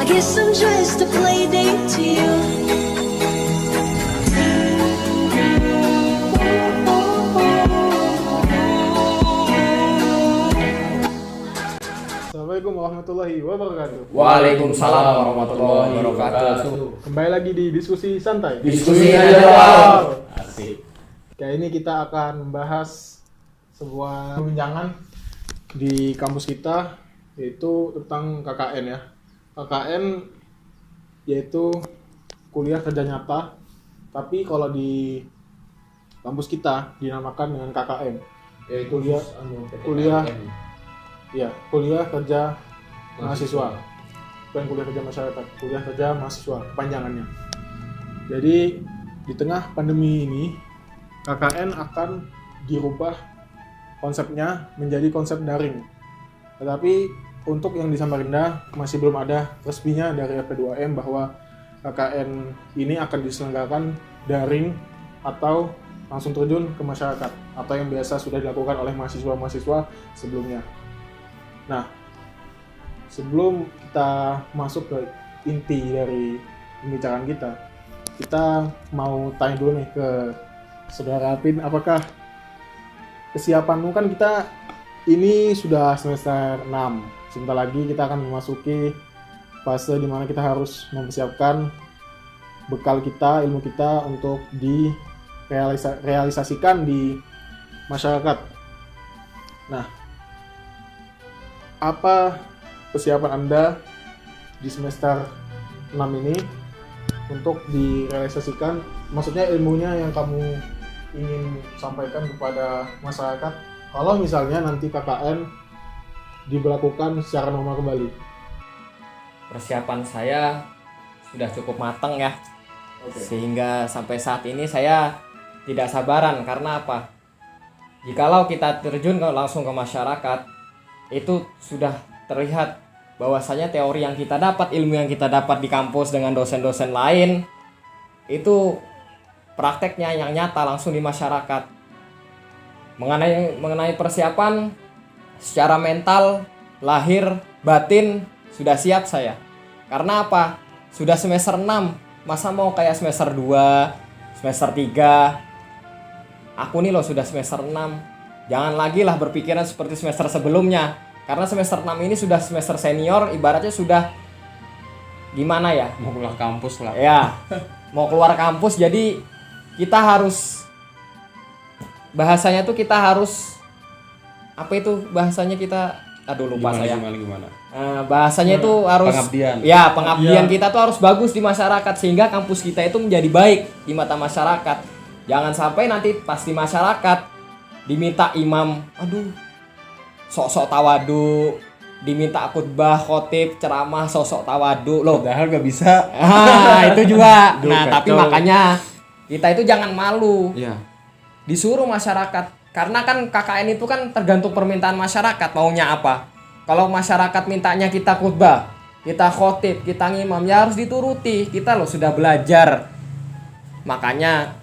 guess I'm just a play date to you. Assalamualaikum warahmatullahi wabarakatuh. Waalaikumsalam warahmatullahi wabarakatuh. Kembali lagi di diskusi santai. Diskusi aja Bang. Asik. Kali ini kita akan membahas sebuah perbincangan di kampus kita, yaitu tentang KKN ya. KKN yaitu kuliah kerja nyata, tapi kalau di kampus kita dinamakan dengan KKM, yaitu kuliah kerja mahasiswa. Bukan kuliah kerja masyarakat, kuliah kerja mahasiswa kepanjangannya. Jadi di tengah pandemi ini KKN akan dirubah konsepnya menjadi konsep daring. Tetapi untuk yang di Samarinda masih belum ada resminya dari FP2M bahwa KKN ini akan diselenggarakan daring atau langsung terjun ke masyarakat atau yang biasa sudah dilakukan oleh mahasiswa-mahasiswa sebelumnya. Nah, sebelum kita masuk ke inti dari pembicaraan kita mau tanya dulu nih ke Saudara Apin, apakah kesiapanmu, kan kita ini sudah semester 6, sebentar lagi kita akan memasuki fase di mana kita harus mempersiapkan bekal kita, ilmu kita untuk direalisasikan di masyarakat. Nah, apa persiapan Anda di semester 6 ini untuk direalisasikan, maksudnya ilmunya yang kamu ingin sampaikan kepada masyarakat kalau misalnya nanti KKN diberlakukan secara normal kembali? Persiapan saya sudah cukup matang ya. Oke. Sehingga sampai saat ini saya tidak sabaran, karena apa? Jikalau kita terjun langsung ke masyarakat, itu sudah terlihat bahwasanya teori yang kita dapat, ilmu yang kita dapat di kampus dengan dosen-dosen lain, itu prakteknya yang nyata langsung di masyarakat. Mengenai persiapan secara mental, lahir, batin sudah siap saya. Karena apa? Sudah semester 6, masa mau kayak semester 2, semester 3. Aku nih loh sudah semester 6. Jangan lagi lah berpikiran seperti semester sebelumnya. Karena semester 6 ini sudah semester senior, ibaratnya sudah gimana ya? Mau keluar kampus lah. Ya, mau keluar kampus, jadi kita harus, bahasanya tuh kita harus, apa itu bahasanya kita, aduh lupa saya. Gimana? Bahasanya itu harus Pengabdian. Ya, pengabdian kita tuh harus bagus di masyarakat sehingga kampus kita itu menjadi baik di mata masyarakat. Jangan sampai nanti pas di masyarakat diminta imam, aduh, sok-sok tawadu, diminta khutbah, khotib, ceramah, sok-sok tawadu loh. Padahal gak bisa. Itu juga. Duh, Nah, kacau. tapi makanya kita itu jangan malu. Iya. Disuruh masyarakat. Karena kan KKN itu kan tergantung permintaan masyarakat maunya apa. Kalau masyarakat mintanya kita khutbah, kita khotib, kita ngimam, ya harus dituruti. Kita loh sudah belajar. Makanya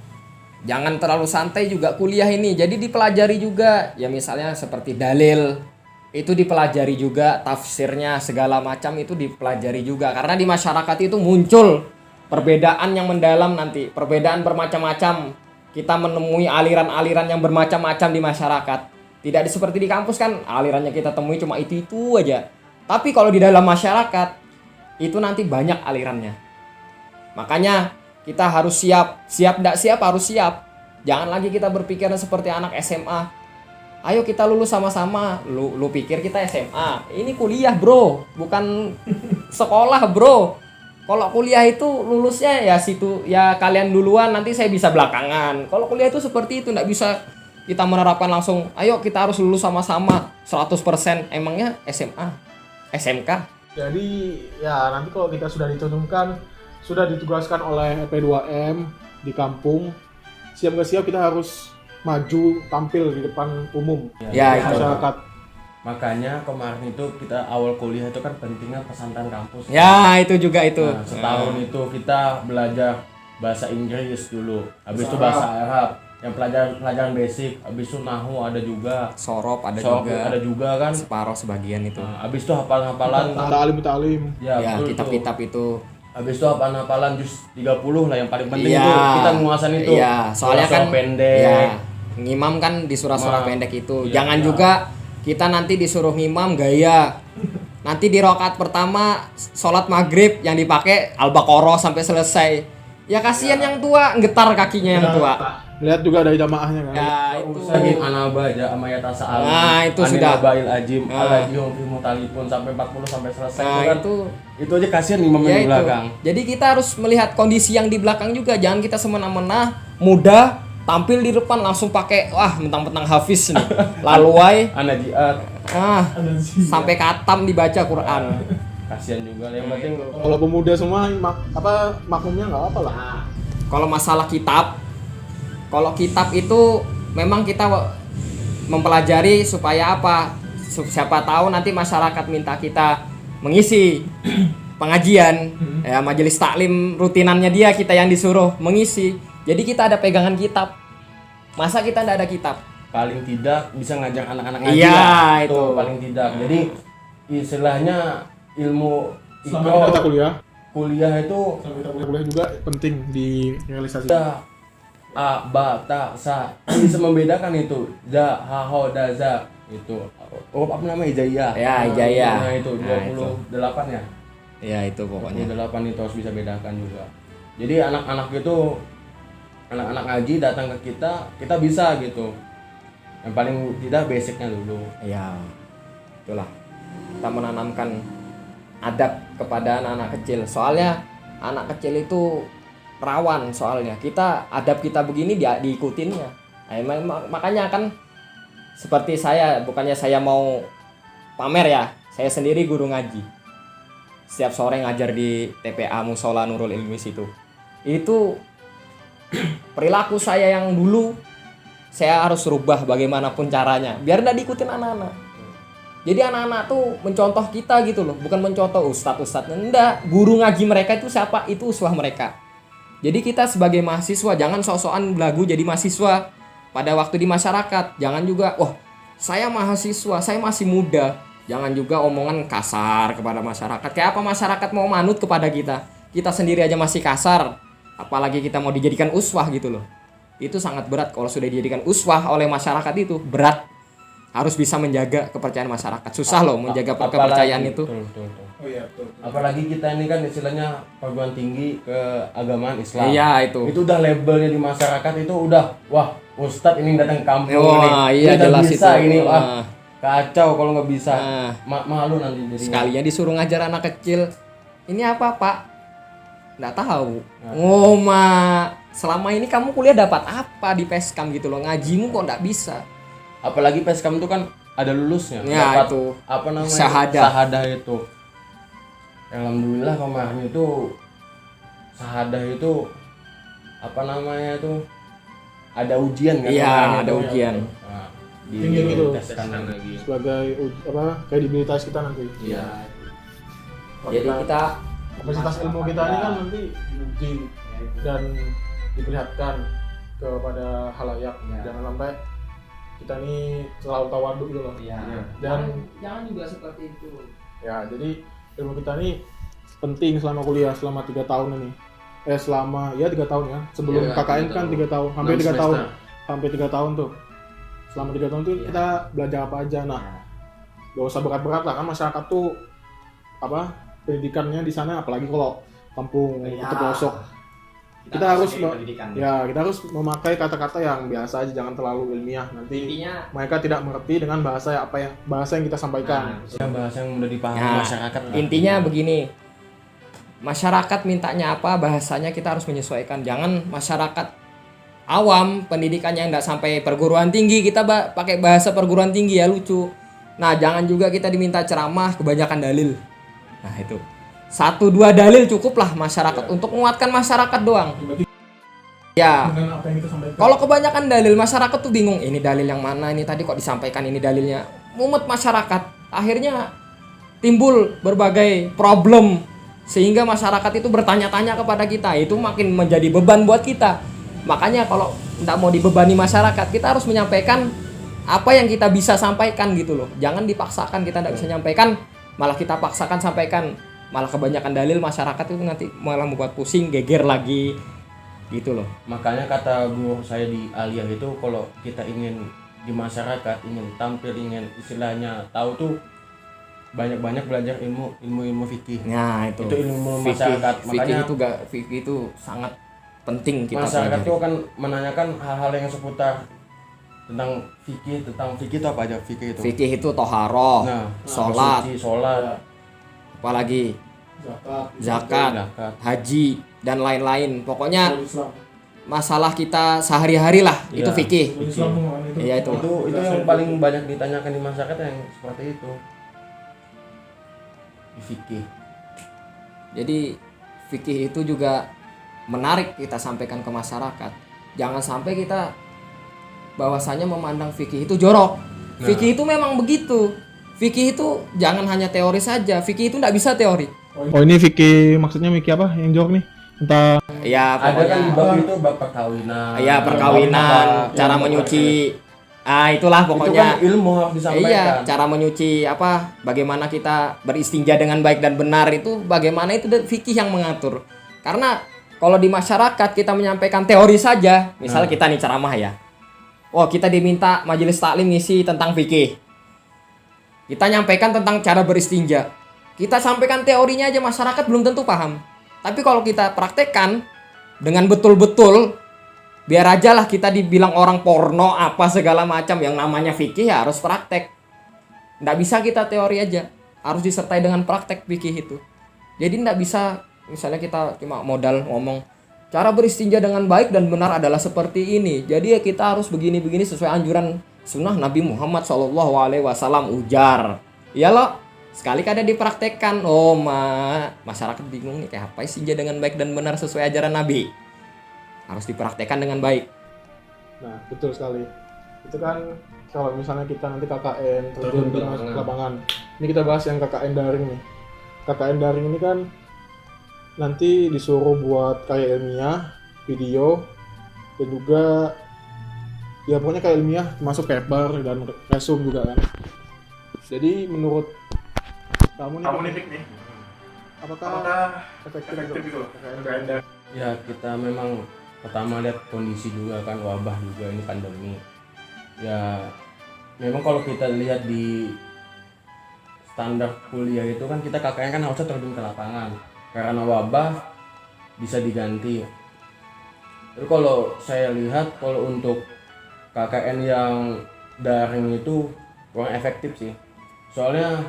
jangan terlalu santai juga kuliah ini. Jadi dipelajari juga. Ya misalnya seperti dalil, itu dipelajari juga, tafsirnya segala macam itu dipelajari juga. Karena di masyarakat itu muncul perbedaan yang mendalam nanti, perbedaan bermacam-macam. Kita menemui aliran-aliran yang bermacam-macam di masyarakat. Tidak seperti di kampus kan, alirannya kita temui cuma itu aja. Tapi kalau di dalam masyarakat, itu nanti banyak alirannya. Makanya kita harus siap. Siap tidak siap harus siap. Jangan lagi kita berpikiran seperti anak SMA. Ayo kita lulus sama-sama. Lu pikir kita SMA? Ini kuliah bro, bukan sekolah bro. Kalau kuliah itu lulusnya ya situ, ya kalian duluan, nanti saya bisa belakangan. Kalau kuliah itu seperti itu, nggak bisa kita menerapkan langsung. Ayo kita harus lulus sama-sama 100%. Emangnya SMA, SMK? Jadi ya nanti kalau kita sudah diturunkan, sudah ditugaskan oleh FP2M di kampung, siap nggak siap kita harus maju tampil di depan umum Ya, itu. masyarakat. Makanya kemarin itu kita awal kuliah itu kan pentingnya pesantren kampus. Ya, itu juga itu. Nah, setahun itu kita belajar bahasa Inggris dulu. Habis itu bahasa Arab. yang pelajaran basic, habis itu nahu ada juga, Sorop ada Sorop juga. ada juga kan. Separuh sebagian itu. Nah, habis itu hafalan-hafalan. Ta'lim. Ya, betul kitab-kitab tuh. itu. Habis itu hafalan juz 30 lah yang paling penting Iya. itu kita nguasain itu. Iya, soalnya kan Surah pendek. ya, ngimam kan di surah-surah Ngimam. pendek itu. Iya, Jangan iya. juga kita nanti disuruh ngimam gaya. Nanti di rakaat pertama sholat maghrib yang dipakai Al-Baqarah sampai selesai. Ya kasihan yang tua, getar kakinya yang tua. Lihat juga dari jamaahnya kan. Ya itu. Usagin anaba aja sama ya tasa'al. Nah, itu sudah. Bail ajim, Nah. alajihum fi mutalipun sampai 40 sampai selesai Nah, itu kan. Itu aja kasihan imam Ya yang di itu. belakang. Jadi kita harus melihat kondisi yang di belakang juga. Jangan kita semena-mena muda tampil di depan langsung pakai wah mentang-mentang hafiz nih. Laluai Anajiat sampai katam dibaca Quran. kasihan juga yang penting Kalau pemuda semua makmumnya nggak apa lah. Kalau masalah kitab, kalau kitab itu memang kita mempelajari supaya apa? Siapa tahu nanti masyarakat minta kita mengisi pengajian, ya majelis taklim rutinannya dia kita yang disuruh mengisi. Jadi kita ada pegangan kitab. Masa kita tidak ada kitab? paling tidak bisa ngajak anak-anak ngaji Iya, lah. itu. Tuh, paling tidak. Jadi istilahnya ilmu Selama kita kuliah itu selama kita kuliah juga penting di realisasi. da a ba ta sa bisa membedakan itu za ha ho da za itu apa namanya hijaiyah Ya, hijaiyah. Nah, itu Nah, 28 ya Ya itu pokoknya. 28 itu harus bisa bedakan juga. Jadi anak-anak itu anak-anak ngaji datang ke kita bisa gitu. Yang paling tidak basicnya dulu. Ya, itulah kita menanamkan adab kepada anak-anak kecil. Soalnya anak kecil itu rawan soalnya. Adab kita begini dia diikutinnya. Makanya kan seperti saya, bukannya saya mau pamer ya. Saya sendiri guru ngaji. Setiap sore ngajar di TPA Musola Nurul Ilmi situ. Itu perilaku saya yang dulu saya harus rubah bagaimanapun caranya biar tidak diikutin anak-anak. Jadi anak-anak tuh mencontoh kita gitu loh, bukan mencontoh ustadz. Enggak, guru ngaji mereka itu siapa? Itu uswah mereka. Jadi kita sebagai mahasiswa jangan sok-sokan belagu jadi mahasiswa pada waktu di masyarakat. Jangan juga, wah saya mahasiswa, saya masih muda. Jangan juga omongan kasar kepada masyarakat. Kayak apa masyarakat mau manut kepada kita? Kita sendiri aja masih kasar, apalagi kita mau dijadikan uswah gitu loh. Itu sangat berat kalau sudah dijadikan uswah oleh masyarakat, itu berat. Harus bisa menjaga kepercayaan masyarakat. Susah loh menjaga kepercayaan itu. Betul. Oh iya, betul. Apalagi kita ini kan istilahnya perguruan tinggi keagamaan Islam. Iya, itu. Itu udah labelnya di masyarakat itu udah wah ustadz ini datang ke kampung Wah, nih. iya, Ini nggak jelas bisa itu. ini wah Nah. kacau kalau nggak bisa. Nah. Malu nanti jadinya. Sekalinya disuruh ngajar anak kecil. Ini apa, Pak? Nggak tahu. Oh, selama ini kamu kuliah dapat apa di Peskam gitu loh? Ngajimu kok nggak bisa? Apalagi Peskam itu kan ada lulusnya. Ya, Dapat itu. apa namanya? Syahadah. Syahadah itu. Alhamdulillah kemarin itu syahadah itu apa namanya itu ada ujian kan? Iya, kemarin ada itu. ujian. Nah, Tinggi gitu. diteskan lagi. Sebagai kredibilitas kita nanti. Iya. Jadi kita Kapasitas ilmu kita ini kan nanti diuji dan diperlihatkan kepada halayak. Jangan sampai kita ini selalu tawaduk gitu loh. Dan jangan juga seperti itu. ya, jadi ilmu kita ini penting selama kuliah selama 3 tahun ini. Selama 3 tahun ya. Sebelum Iya, KKN 3 kan tahun. 3 tahun, hampir 6 3 tahun. semester. Sampai 3 tahun tuh. Selama 3 tahun tuh kita belajar apa aja. Nah, gak usah berat-berat lah kan masyarakat tuh pendidikannya di sana, apalagi kalau kampung itu pelosok. Kita harus kita harus memakai kata-kata yang biasa aja, jangan terlalu ilmiah. Nanti Intinya mereka tidak mengerti dengan bahasa yang kita sampaikan. Yang bahasa yang mudah dipahami Nah, masyarakat. intinya begini. Masyarakat mintanya apa, bahasanya kita harus menyesuaikan. Jangan masyarakat awam pendidikannya yang enggak sampai perguruan tinggi kita pakai bahasa perguruan tinggi ya lucu. Nah, jangan juga kita diminta ceramah kebanyakan dalil. Nah, itu 1-2 dalil cukuplah masyarakat untuk menguatkan masyarakat doang. Ya. Dengan apa yang kita sampaikan. Kalau kebanyakan dalil masyarakat tuh bingung, ini dalil yang mana, ini tadi kok disampaikan ini dalilnya. Mumet masyarakat. Akhirnya timbul berbagai problem sehingga masyarakat itu bertanya-tanya kepada kita. Itu makin menjadi beban buat kita. Makanya kalau nggak mau dibebani masyarakat, kita harus menyampaikan apa yang kita bisa sampaikan gitu loh. Jangan dipaksakan kita nggak bisa nyampaikan, malah kita paksakan sampaikan, malah kebanyakan dalil masyarakat itu nanti malah membuat pusing, geger lagi gitu loh. Makanya kata guru saya di Aliyah itu, kalau kita ingin di masyarakat, ingin tampil, ingin istilahnya tahu tuh, banyak-banyak belajar ilmu fikih. Nah itu ilmu fikih, masyarakat. Makanya fikih itu sangat penting kita masyarakat pelajari. tuh akan menanyakan hal-hal yang seputar tentang fikih itu apa aja fikih itu. Fikih itu toharoh, sholat, apalagi zakat, haji dan lain-lain. Pokoknya masalah kita sehari-hari lah, itu fikih. Iya itu. Itu yang paling banyak ditanyakan di masyarakat yang seperti itu. Fikih. Jadi fikih itu juga menarik kita sampaikan ke masyarakat. Jangan sampai kita bahwasanya memandang fikih itu jorok. Fikih itu memang begitu. Fikih itu jangan hanya teori saja. Fikih itu tidak bisa teori. Oh ini fikih maksudnya fikih apa yang jawab nih? Entah Ya Ada kan pokoknya. di bab itu bab perkawinan. Iya perkawinan, cara menyuci. Itulah Itu pokoknya. kan ilmu harus disampaikan. Iya, cara menyuci apa? Bagaimana kita beristinja dengan baik dan benar itu bagaimana itu fikih yang mengatur. Karena kalau di masyarakat kita menyampaikan teori saja, misalnya kita nih ceramah ya. Oh, kita diminta majelis taklim ngisi tentang fikih. Kita nyampaikan tentang cara beristinja. Kita sampaikan teorinya aja masyarakat belum tentu paham. Tapi kalau kita praktekkan dengan betul-betul, biar aja lah kita dibilang orang porno apa segala macam, yang namanya fikih ya harus praktek. Nggak bisa kita teori aja, harus disertai dengan praktek fikih itu. Jadi nggak bisa misalnya kita cuma modal ngomong cara beristinja dengan baik dan benar adalah seperti ini. Jadi ya kita harus begini-begini sesuai anjuran sunnah Nabi Muhammad SAW ujar. Ya loh, sekali kadang dipraktekkan, masyarakat bingung nih kayak apa istinja dengan baik dan benar sesuai ajaran Nabi. Harus dipraktekkan dengan baik. Nah, betul sekali. Itu kan kalau misalnya kita nanti KKN terjun ke lapangan. Ini kita bahas yang KKN daring nih. KKN daring ini kan nanti disuruh buat kayak ilmiah, video, dan juga ya pokoknya kayak ilmiah termasuk paper dan resume juga kan. Jadi menurut kamu nih, apakah efektif itu KKN daring? Ya kita memang pertama lihat kondisi juga kan, wabah juga ini pandemi. Ya memang kalau kita lihat di standar kuliah itu kan kita KKN kan harusnya terjun ke lapangan, karena wabah bisa diganti. Tapi kalau saya lihat kalau untuk KKN yang daring itu kurang efektif sih. Soalnya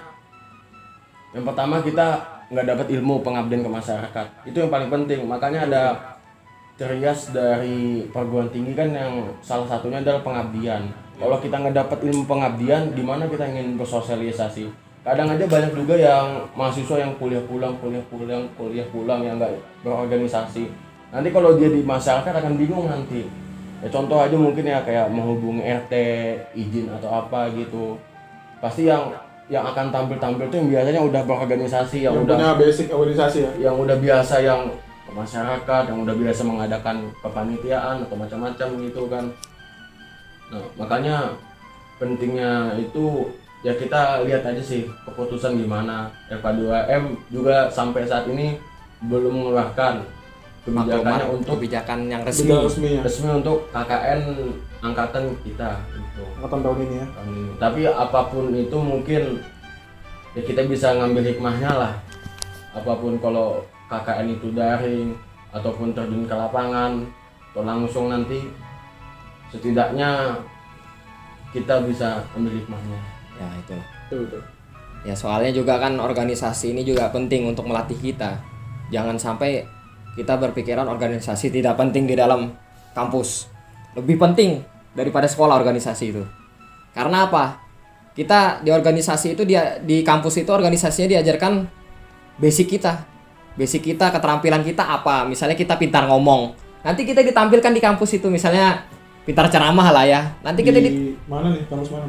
yang pertama kita nggak dapat ilmu pengabdian ke masyarakat, itu yang paling penting. Makanya ada cirias dari perguruan tinggi kan yang salah satunya adalah pengabdian. Kalau kita nggak dapat ilmu pengabdian, di mana kita ingin bersosialisasi? Kadang aja banyak juga yang mahasiswa yang kuliah pulang yang nggak berorganisasi. Nanti kalau dia di masyarakat akan bingung nanti. Ya, contoh aja mungkin ya kayak menghubungi RT, izin atau apa gitu. Pasti yang akan tampil itu yang biasanya udah berorganisasi, yang udah punya basic organisasi ya. Yang udah biasa yang ke masyarakat, yang udah biasa mengadakan kepanitiaan atau macam-macam gitu kan. Nah, makanya pentingnya itu ya kita lihat aja sih keputusan gimana. FK2M juga sampai saat ini belum mengeluarkan kebijakannya untuk kebijakan yang resmi. Resmi untuk KKN angkatan kita gitu. Angkatan tahun ini ya. Tapi apapun itu mungkin ya kita bisa ngambil hikmahnya lah. Apapun kalau KKN itu daring ataupun terjun ke lapangan atau langsung nanti, setidaknya kita bisa ambil hikmahnya. Ya itu. Betul. Ya soalnya juga kan organisasi ini juga penting untuk melatih kita. Jangan sampai kita berpikiran organisasi tidak penting di dalam kampus. Lebih penting daripada sekolah organisasi itu. Karena apa? Kita di organisasi itu di kampus itu organisasinya diajarkan basic kita. Basic kita, keterampilan kita apa? Misalnya kita pintar ngomong. Nanti kita ditampilkan di kampus itu misalnya pintar ceramah lah ya. Nanti kita di mana nih? Kampus mana?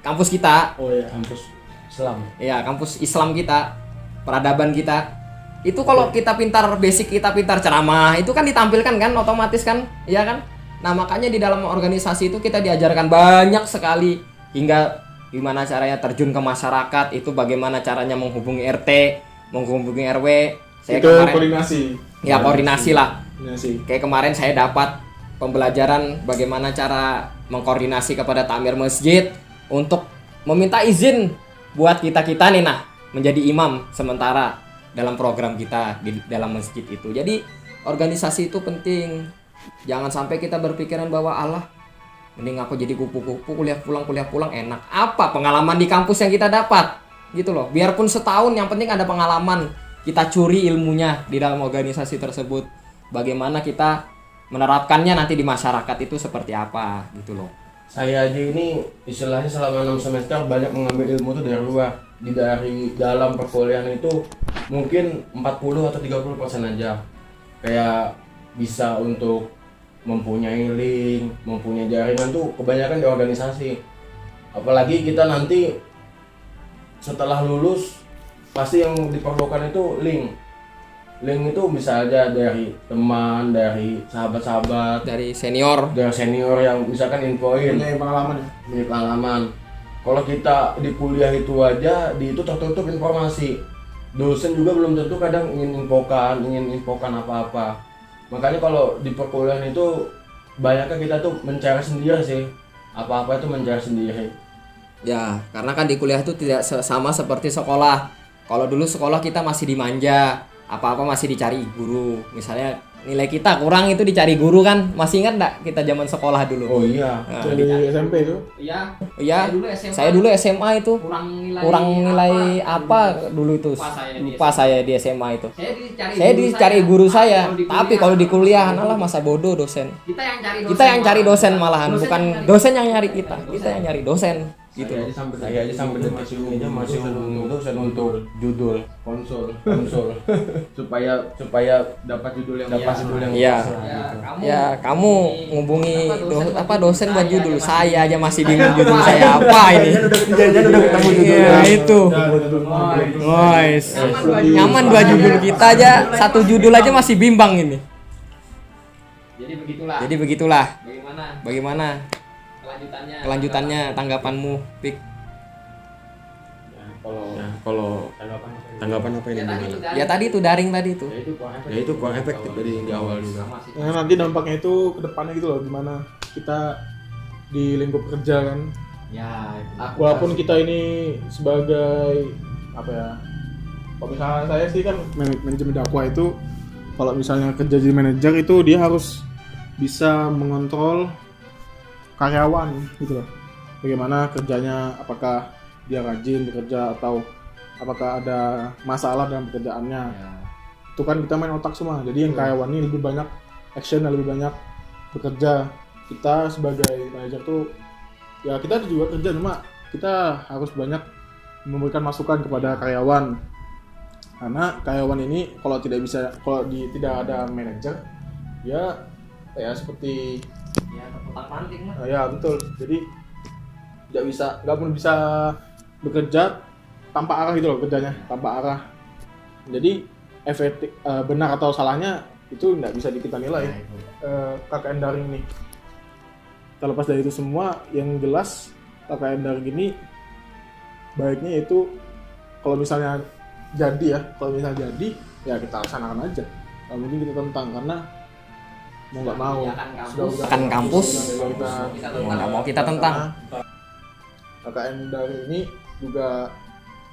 kampus kita. Oh ya. Kampus Islam. Ya, kampus Islam kita, peradaban kita. Itu kalau kita pintar basic, kita pintar ceramah, itu kan ditampilkan kan otomatis kan? Iya kan? Nah makanya di dalam organisasi itu kita diajarkan banyak sekali, hingga gimana caranya terjun ke masyarakat, itu bagaimana caranya menghubungi RT, menghubungi RW. Saya itu kemarin koordinasi. ya koordinasi lah. Koordinasi. Kayak kemarin saya dapat pembelajaran bagaimana cara mengkoordinasi kepada takmir masjid untuk meminta izin buat kita nih menjadi imam sementara dalam program kita di dalam masjid itu. Jadi organisasi itu penting. Jangan sampai kita berpikiran bahwa Allah mending aku jadi kupu-kupu kuliah pulang enak. Apa pengalaman di kampus yang kita dapat? Gitu loh. Biarpun setahun yang penting ada pengalaman. Kita curi ilmunya di dalam organisasi tersebut. Bagaimana kita menerapkannya nanti di masyarakat itu seperti apa gitu loh. Saya aja ini istilahnya selama 6 semester banyak mengambil ilmu itu dari luar. Dari dalam perkuliahan itu mungkin 40 atau 30% aja. Kayak bisa untuk mempunyai link, mempunyai jaringan tuh kebanyakan di organisasi. Apalagi kita nanti setelah lulus pasti yang diperlukan itu link. Link itu bisa aja dari teman, dari sahabat-sahabat, Dari senior. dari senior yang misalkan infoin Punya pengalaman ya. punya pengalaman. Kalau kita di kuliah itu aja di itu tertutup informasi. Dosen juga belum tentu kadang ingin infokan apa-apa. Makanya kalau di perkuliahan itu banyaknya kita tuh mencari sendiri sih. Apa-apa itu mencari sendiri. Ya, karena kan di kuliah itu tidak sama seperti sekolah. Kalau dulu sekolah kita masih dimanja, apa-apa masih dicari guru. Misalnya nilai kita kurang itu dicari guru kan. Masih ingat enggak kita zaman sekolah dulu? Oh iya. Nah, Dari SMP itu. Iya. Saya dulu SMA itu kurang nilai apa dulu itu. Lupa saya di SMA itu. Saya dicari guru saya. Tapi kalau di kuliah malah masa bodoh dosen. Kita yang cari dosen malahan, bukan dosen yang nyari kita. Kita yang nyari dosen gitu. Saya aja sampai detik ini aja masih hubungin dosen untuk judul konsul supaya dapat judul yang Iya. pas lah gitu. Ya, kamu ngubungi dosen buat judul. Saya aja masih bingung judul saya apa ini. Jangan udah ketemu judul. Iya, itu. Guys. Nyaman dua judul kita aja, satu judul aja masih bimbang ini. Jadi begitulah. Bagaimana? Kelanjutannya tanggapanmu, Pik? Kalau tanggapan apa ini gimana? Ya tadi itu daring tadi itu. Ya itu kurang efektif dari awal juga. Nah, nanti dampaknya itu ke depannya gitu loh, gimana kita di lingkup kerja kan. Ya, Walaupun kita ini sebagai apa ya? Kalau misalnya saya sih kan manajemen dakwah itu, kalau misalnya kerja jadi manajer itu dia harus bisa mengontrol karyawan gitu loh. Bagaimana kerjanya, apakah dia rajin bekerja atau apakah ada masalah dalam pekerjaannya. Itu kan kita main otak semua. Jadi yang karyawan ini lebih banyak action dan lebih banyak bekerja. Kita sebagai manajer tuh ya kita juga kerja, cuma kita harus banyak memberikan masukan kepada karyawan. Karena karyawan ini kalau tidak ada manajer ya seperti ya betul. Jadi nggak pun bisa bekerja tanpa arah gitu loh, kerjanya tanpa arah. Jadi efektif benar atau salahnya itu nggak bisa kita nilai. KKN daring nih, terlepas dari itu semua, yang jelas KKN daring ini baiknya itu kalau misalnya jadi ya kita laksanakan aja. Nggak mungkin kita tentang, karena mau nggak mau akan kampus nggak mau kita tentang. KKN daring ini juga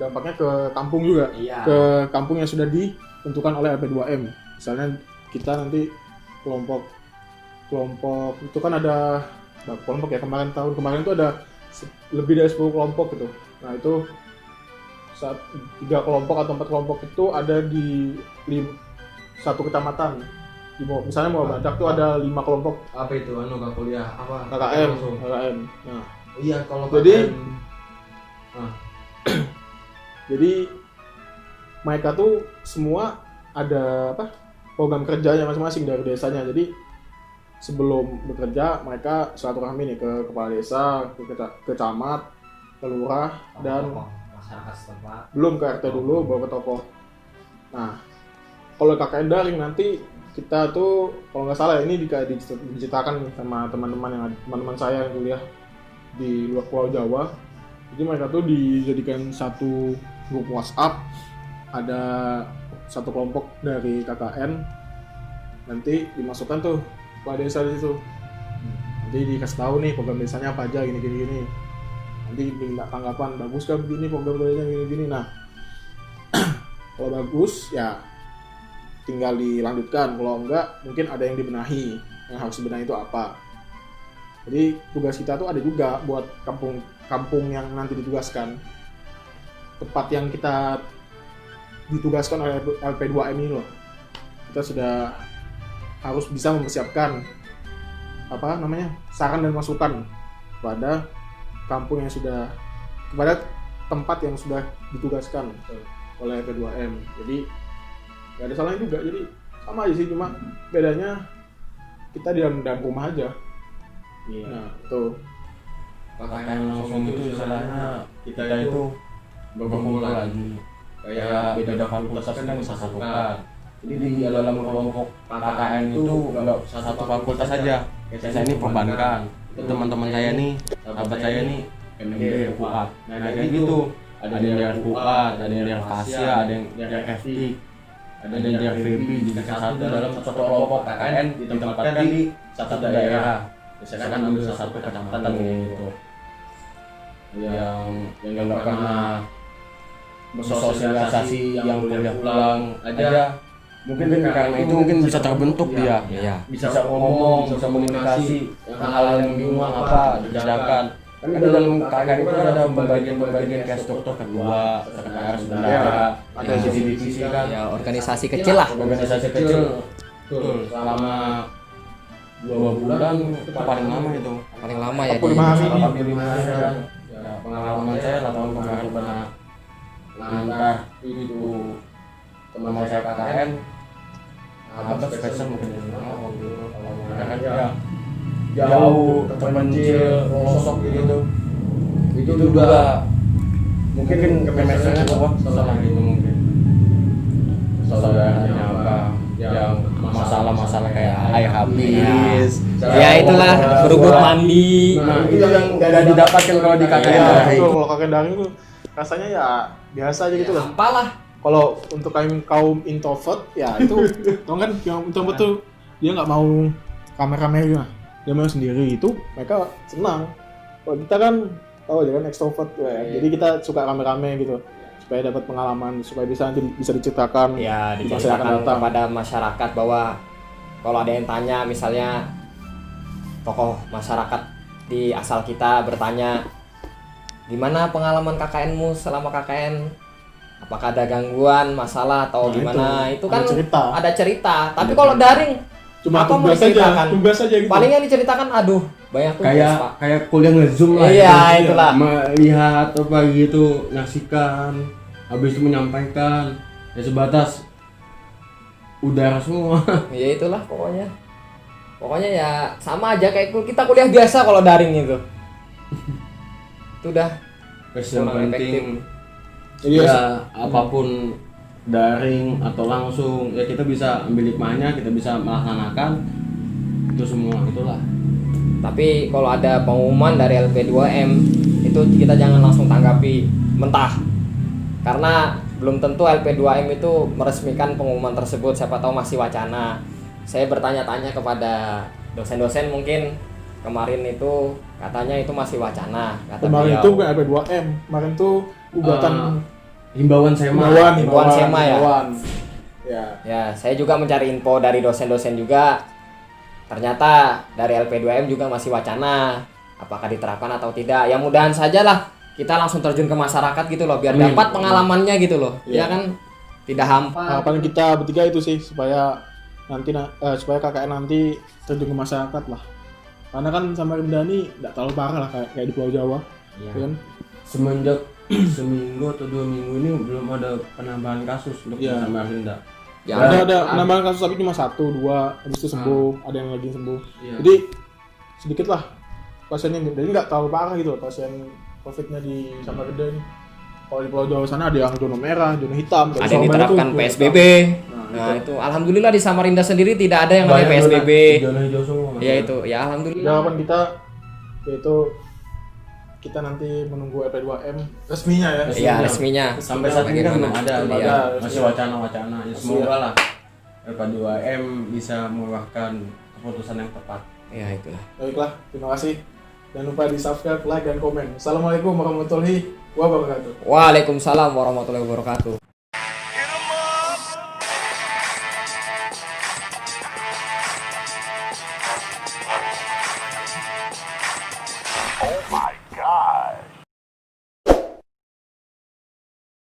dampaknya ke kampung juga, ke kampung yang sudah ditentukan oleh LP2M. Misalnya kita nanti kelompok itu kan ada kelompok ya, tahun kemarin itu ada lebih dari 10 kelompok gitu. Nah itu saat 3 kelompok atau 4 kelompok itu ada di satu kecamatan. Misalnya mau Badak tuh ada 5 kelompok. Apa itu kuliah apa? KKM. Nah, iya kalau jadi mereka tuh semua ada program kerjanya masing-masing dari desanya. Jadi sebelum bekerja mereka silaturahmi nih ke kepala desa, ke camat, ke lurah, dan Masyarakat setempat. belum ke RT dulu, baru ke tokoh. Nah, kalau KKN daring nanti kita tuh kalau nggak salah ini diceritakan nih sama teman-teman saya yang kuliah di luar Pulau Jawa. Jadi mereka tuh dijadikan satu grup WhatsApp, ada satu kelompok dari KKN, nanti dimasukkan tuh kepala desa di situ. Nanti dikasih tahu nih program desanya apa aja gini. Nanti minta tanggapan, bagus kan begini program desanya gini. Nah, kalau bagus ya tinggal dilanjutkan, kalau enggak mungkin ada yang dibenahi, yang harus dibenahi itu apa. Jadi tugas kita tuh ada juga buat kampung yang nanti ditugaskan, tempat yang kita ditugaskan oleh LP2M ini loh, kita sudah harus bisa mempersiapkan saran dan masukan kepada kampung yang sudah, kepada tempat yang sudah ditugaskan oleh LP2M. Jadi nggak ada salahnya juga, jadi sama aja sih, cuma bedanya kita di dalam rumah aja. Iya. Nah itu KKN langsung itu istilahnya kita itu berkumpul lagi, kayak beda fakultas kan bisa satukan. Jadi di dalam kelompok KKN itu nggak satu fakultas saja. Saya ini perbankan, itu teman-teman saya nih, sahabat saya nih MD FUAD. Nah kayak gitu, ada yang dari FUAD, ada yang dari Kasia, ada yang dari FT, ada yang dari FEB, dikasih satu dalam satu kelompok KKN ditempatkan di satu daerah. Misalkan ambil satu kecamatan gitu, yang nggak pernah bersosialisasi, yang kuliah pulang aja, mungkin karena itu mungkin bisa terbentuk dia, bisa ngomong, bisa komunikasi, hal yang bingung apa dikerjakan. Kan di dalam KKN itu ada pembagian kayak struktur kedua, sekretaris bendahara, ada divisi kan, Ya, organisasi kecil lah. organisasi kecil. Betul, selama 2 bulan itu paling lama itu. Paling lama ya 45 hari. 45 hari kan. Ya, pengalaman saya 8 tahun kemarin pernah ngantar itu teman saya KKN, abad spesial mungkin di mana waktu itu, kalau kan ya jauh, terpencil, pelosok gitu. Itu juga mungkin kemesternya bawah setelah itu mungkin saudaranya apa yang masalah-masalah kayak air habis, Ya itulah berebut mandi. nah itu yang gak didapatkan kalau di KKN ya, daring. betul. Kalau KKN daring tuh rasanya ya biasa aja gitu lah. Apalah. Kalau untuk kaum introvert ya itu tau kan, yang introvert tuh dia nggak mau rame-rame gitu, dia mau sendiri, itu mereka senang. Kalau kita kan tahu aja kan extrovert ya, jadi kita suka rame-rame gitu supaya dapat pengalaman, supaya bisa diceritakan Ya, di masa yang akan diceritakan datang. kepada masyarakat bahwa kalau ada yang tanya, misalnya tokoh masyarakat di asal kita bertanya, gimana pengalaman KKN-mu selama KKN? Apakah ada gangguan, masalah atau Nah, gimana? Itu kan ada cerita. Tapi kalau daring Cuma apa mau tugas diceritakan? tugas aja gitu. Paling yang diceritakan, aduh, banyak tugas, Pak. kayak kuliah nge-zoom lah. Iya, gitu. itulah. Melihat apa gitu, nyaksikan, habis itu menyampaikan, ya sebatas udara semua. Ya itulah pokoknya. Pokoknya ya sama aja kayak kita kuliah biasa kalau daring itu. Itu udah Terus yang kurang penting Jadi ya apapun daring atau langsung ya kita bisa ambil hikmahnya, kita bisa melaksanakan itu semua itulah. Tapi kalau ada pengumuman dari LP2M itu kita jangan langsung tanggapi mentah. Karena belum tentu LP2M itu meresmikan pengumuman tersebut, siapa tahu masih wacana. Saya bertanya-tanya kepada dosen-dosen, mungkin kemarin itu katanya itu masih wacana, kata kemarin beliau. itu bukan LP2M, kemarin tuh gugatan Himbauan SEMA. Himbauan SEMA ya? Ya. Ya, saya juga mencari info dari dosen-dosen juga. Ternyata dari LP2M juga masih wacana. Apakah diterapkan atau tidak? Ya mudahan saja lah kita langsung terjun ke masyarakat gitu loh, biar dapat pengalamannya gitu loh. Iya. Ya kan tidak hampa. Harapan kita bertiga itu sih supaya supaya KKN nanti terjun ke masyarakat lah. Karena kan Samarinda ini nggak terlalu parah lah kayak di Pulau Jawa. Iya. Ya kan? Semenjak seminggu atau 2 minggu ini belum ada penambahan kasus untuk Iya. Samarinda. Ya, Ada penambahan kasus tapi cuma 1, 2, habis itu sembuh, ada yang lagi sembuh. Iya. Jadi sedikit lah pasiennya, jadi nggak terlalu parah gitu loh pasien COVID-nya di Samarinda ini. Kalau di Pulau Jawa sana ada yang zona merah, zona hitam. Ada yang diterapkan PSBB. Nah, itu alhamdulillah di Samarinda sendiri tidak ada yang namanya Banyak PSBB. zona hijau semua. Ya itu, ya alhamdulillah. Jawaban kita yaitu kita nanti menunggu LP2M resminya ya. Iya, resminya. Sampai saat ini kan belum ada, Belum ya. ada. Masih wacana-wacana. Ya, semoga lah LP2M bisa mengeluarkan keputusan yang tepat. Ya itulah. Baiklah, terima kasih. Jangan lupa di subscribe, like, dan komen. Assalamualaikum warahmatullahi wabarakatuh. Waalaikumsalam warahmatullahi wabarakatuh. Oh my